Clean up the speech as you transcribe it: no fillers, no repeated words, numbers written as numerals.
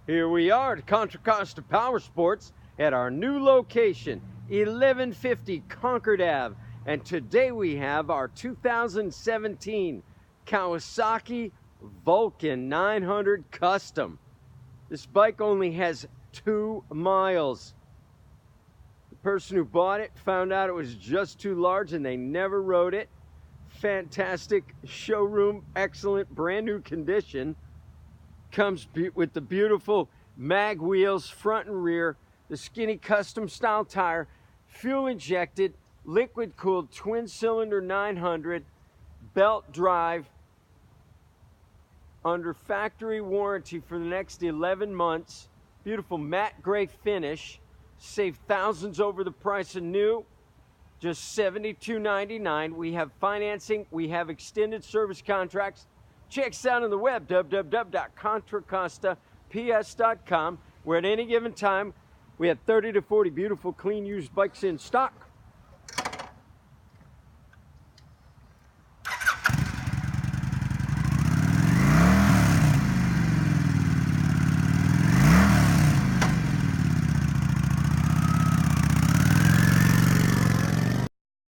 Here we are at Contra Costa Powersports at our new location, 1150 Concord Ave. And today we have our 2017 Kawasaki Vulcan 900 Custom. This bike only has 2 miles. The person who bought it found out it was just too large and they never rode it. Fantastic showroom, excellent, brand new condition. Comes with the beautiful mag wheels, front and rear, the skinny custom style tire, fuel injected, liquid cooled, twin cylinder 900, belt drive, under factory warranty for the next 11 months. Beautiful matte gray finish. Save thousands over the price of new. Just $72.99. We have financing. We have extended service contracts. Check us out on the web, www.contracostaps.com, where at any given time we have 30 to 40 beautiful, clean, used bikes in stock.